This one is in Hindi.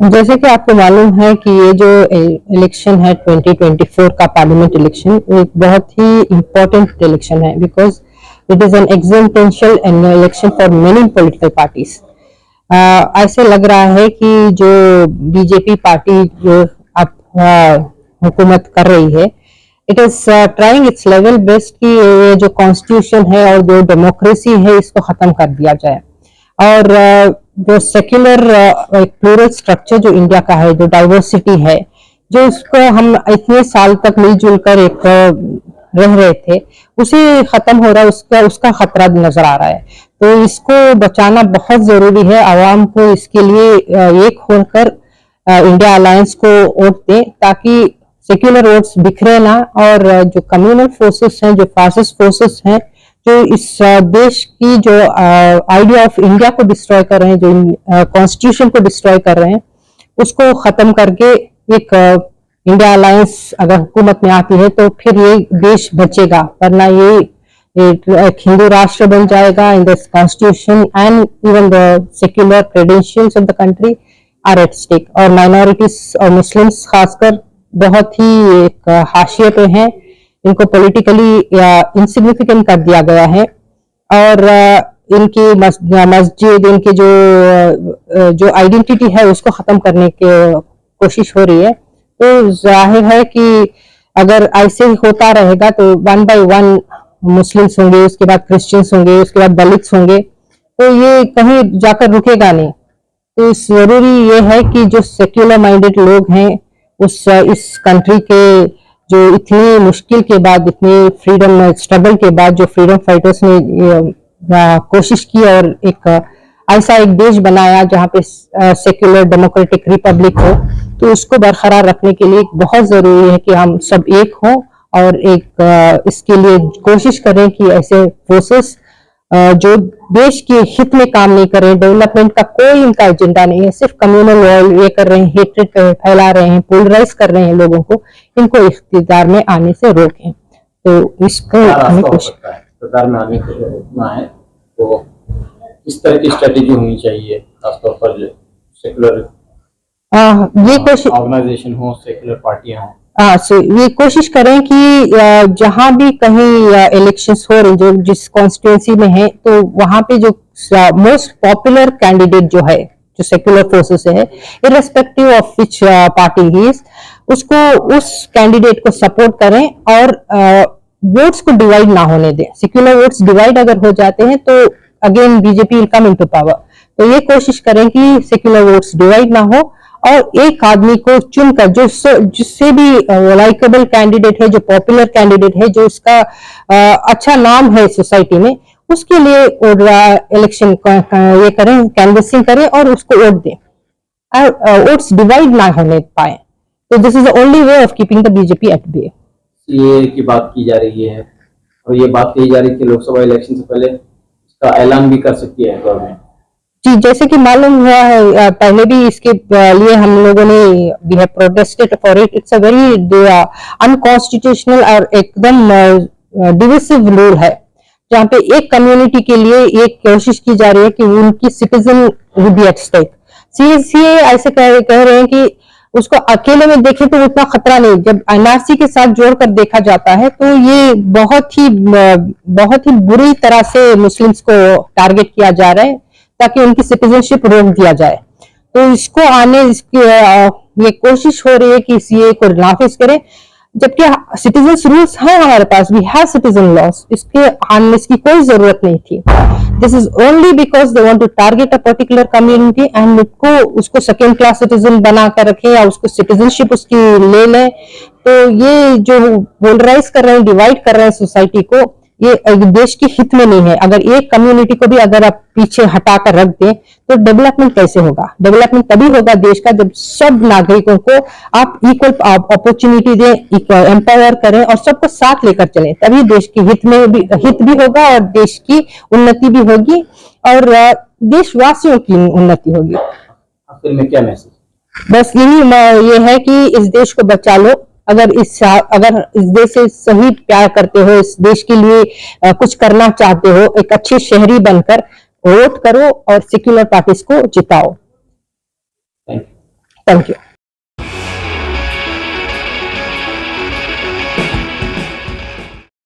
जैसे कि आपको मालूम है कि ये जो इलेक्शन है 2024 का पार्लियामेंट इलेक्शन एक बहुत ही इम्पोर्टेंट इलेक्शन है because it is an existential election for many political parties. ऐसे लग रहा है कि जो बीजेपी पार्टी जो अब हुकूमत कर रही है it is trying it's level best कि ये जो कॉन्स्टिट्यूशन है और जो डेमोक्रेसी है इसको खत्म कर दिया जाए और जो सेक्युलर प्लूरल स्ट्रक्चर जो इंडिया का है, जो डाइवर्सिटी है, जो इसको हम इतने साल तक मिलजुल कर एक रह रहे थे, उसे खत्म हो रहा है, उसका उसका खतरा नजर आ रहा है। तो इसको बचाना बहुत जरूरी है। आवाम को इसके लिए एक होकर इंडिया अलायंस को वोट दें ताकि सेक्युलर वोट्स बिखरे ना और जो कम्युनल फोर्सेस हैं, जो फासिस्ट फोर्सेस हैं, जो इस देश की जो आइडिया ऑफ इंडिया को डिस्ट्रॉय कर रहे हैं, जो कॉन्स्टिट्यूशन को डिस्ट्रॉय कर रहे हैं, उसको खत्म करके एक इंडिया अलायंस अगर हुकूमत में आती है तो फिर ये देश बचेगा, वरना ये एक हिंदू राष्ट्र बन जाएगा in this constitution and even the secular credentials of the country are at stake. और माइनॉरिटीज और मुस्लिम्स खासकर बहुत ही एक हाशिए पे हैं, इनको पॉलिटिकली इंसिग्निफिकेंट कर दिया गया है और इनकी मस्जिद, इनकी जो आइडेंटिटी है उसको खत्म करने की कोशिश हो रही है। तो जाहिर है कि अगर ऐसे ही होता रहेगा तो वन बाय वन मुस्लिम्स होंगे, उसके बाद क्रिश्चियंस होंगे, उसके बाद दलित्स होंगे, तो ये कहीं जाकर रुकेगा नहीं। तो जरूरी ये है कि जो सेक्युलर माइंडेड लोग हैं इस कंट्री के जो इतनी मुश्किल के बाद, इतनी फ्रीडम स्ट्रगल के बाद जो फ्रीडम फाइटर्स ने कोशिश की और एक ऐसा एक देश बनाया जहाँ पे सेक्युलर डेमोक्रेटिक रिपब्लिक हो, तो उसको बरकरार रखने के लिए बहुत जरूरी है कि हम सब एक हों और एक इसके लिए कोशिश करें कि ऐसे फोर्सेस जो देश के हित में काम नहीं कर रहे, डेवलपमेंट का कोई इनका एजेंडा नहीं है, सिर्फ कम्युनल वॉर ये कर रहे हैं, हेट्रेड फैला रहे हैं, पोलराइज कर रहे हैं लोगों को, इनको इख्तियार में आने से रोकें। तो इसको हमें इख्तियार में आने से रोकना है तो इस तरह की स्ट्रेटेजी होनी चाहिए, खासतौर पर सेकुलर ये कोशिश ऑर्गेनाइजेशन हो, सेकुलर पार्टियां हों। ये कोशिश करें कि जहां भी कहीं इलेक्शंस हो रहे जो जिस कॉन्स्टिट्यूंसी में है तो वहां पे जो मोस्ट पॉपुलर कैंडिडेट जो है, जो सेक्युलर फोर्सेस है, irrespective of which party he is, उसको उस कैंडिडेट को सपोर्ट करें और वोट्स को डिवाइड ना होने दें। सेक्युलर वोट्स डिवाइड अगर हो जाते हैं तो again BJP will come into power. तो ये कोशिश करें कि सेक्युलर वोट्स डिवाइड ना हो और एक आदमी को चुनकर जो जिससे भी लाइकेबल कैंडिडेट है, जो पॉपुलर कैंडिडेट है, जो उसका अच्छा नाम है सोसाइटी में, उसके लिए इलेक्शन ये करें, कैनवसिंग करें और उसको वोट दें और वोट्स डिवाइड ना होने पाए। तो this is the only way of keeping the BJP at bay. CAA की बात की जा रही है और ये बात कही जा रही है कि लोकसभा इलेक्शन से पहले इसका ऐलान भी कर सकती है गवर्नमेंट। जी, जैसे कि मालूम हुआ है पहले भी इसके लिए हम लोगों ने we have protested for it. It's a very unconstitutional और एकदम डिविसिव रूल है जहाँ पे एक कम्युनिटी के लिए एक कोशिश की जा रही है कि उनकी citizen would be at stake. CA ऐसे कह रहे हैं कि उसको अकेले में देखें तो उतना खतरा नहीं, जब एनआरसी के साथ जोड़कर देखा जाता है तो ये बहुत ही बुरी तरह से मुस्लिम्स को टारगेट किया जा रहा है ताकि उनकी सिटीजनशिप रोक दिया जाए। तो इसको ये कोशिश हो रही है कि सीए को नाफिज करें, जबकि सिटीजन रूल्स हैं हमारे पास, वी हैव सिटीजन लॉस, इसकी कोई जरूरत नहीं थी। This is only because they want to target a particular community and उसको सेकेंड क्लास सिटीजन बना कर रखें या उसको सिटीजनशिप उसकी ले लें। तो ये जो पोलराइज कर रहे हैं, डिवाइड कर रहे हैं सोसाइटी को, ये देश के हित में नहीं है। अगर एक कम्युनिटी को भी अगर आप पीछे हटाकर रख दें तो डेवलपमेंट कैसे होगा? डेवलपमेंट तभी होगा देश का जब सब नागरिकों को आप इक्वल अपॉर्चुनिटी दें, एम्पावर करें और सबको साथ लेकर चलें, तभी देश के हित भी होगा और देश की उन्नति भी होगी और देशवासियों की उन्नति होगी। आखिर में क्या मैसेज? बस ये है कि इस देश को बचा लो। अगर इस देश से सही प्यार करते हो, इस देश के लिए कुछ करना चाहते हो, एक अच्छे शहरी बनकर वोट करो और सेक्युलर पार्टीज को जिताओ। Thank you.